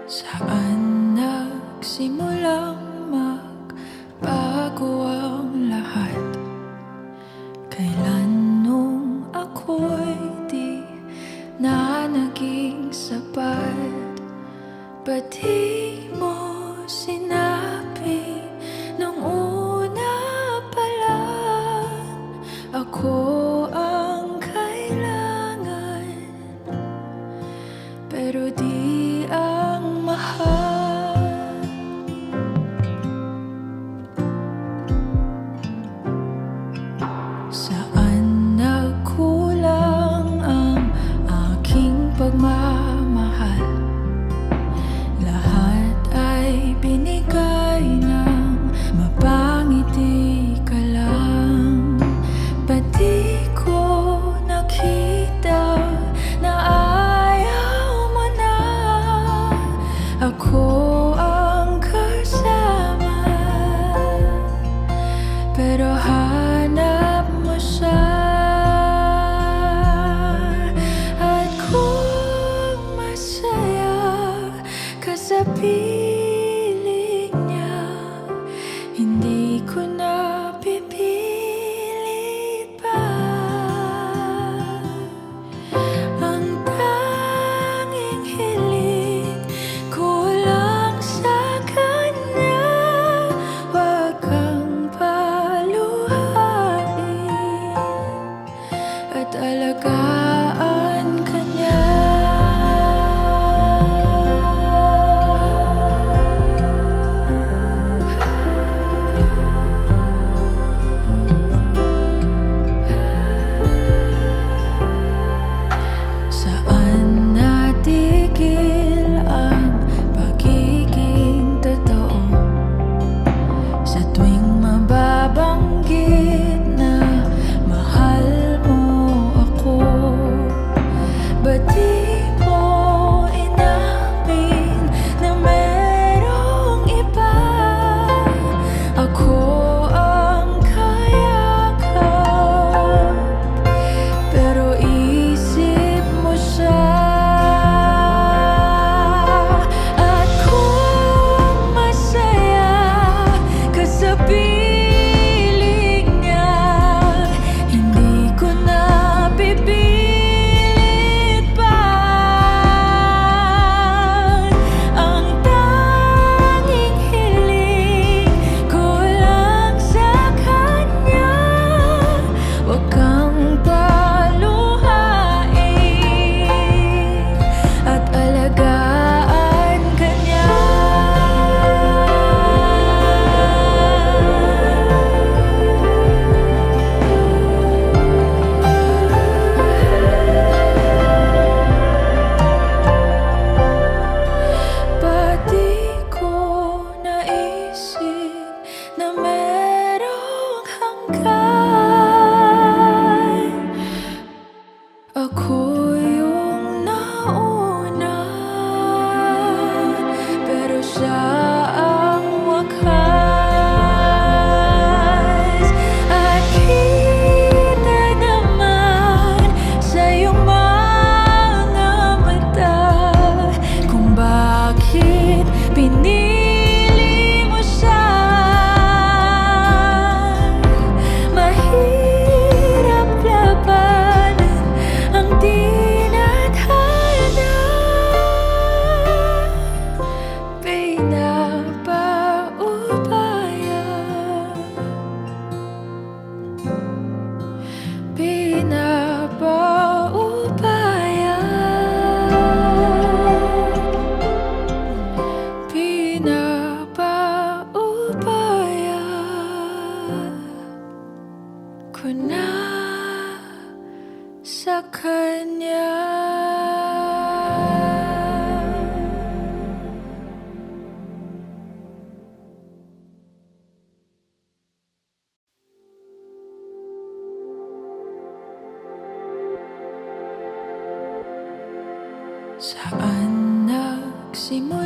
Saan nagsimulang magbago ang lahat? Kailan nung ako'y di na naging sapat? Ba't di mo sinabi nung una pa lang ako ang kailangan, pero di ang mahal? Saan nagkulang ang aking pagmamahal? Lahat ay binigay ng mapangiti ka lang. Ba't di ko nakita na ayaw mo na ako ang kasama? Pero hanap mo siya, at kung masaya ka sa piling niya, hindi ko na pipilit pa. Ang tanging hiling ko lang sa kanya, wag kang paluhain at alagaan ka niya. Saan natigil ang pagiging totoo? Sa tuwing mababanggit na mahal mo ako, ba't di mo inamin na merong iba? Ako ang kayakap, pero isip mo siya. At kung masaya ka sa piling niya, hindi ko na pipilit pa. Ang tanging hiling ko lang sa kanya, wag kang paluhain at alagaan ka niya. Ba't di ko naisip na merong hanggan? Ako yung nauna, pero siya ang wakas. At kita naman sa iyong mga mata kung bakit pinili mo siya. Mahirap labanan ang tinadhana. Pinapaubaya, pinapaubaya, pinapaubaya ko na sa kanya. Saan nagsimula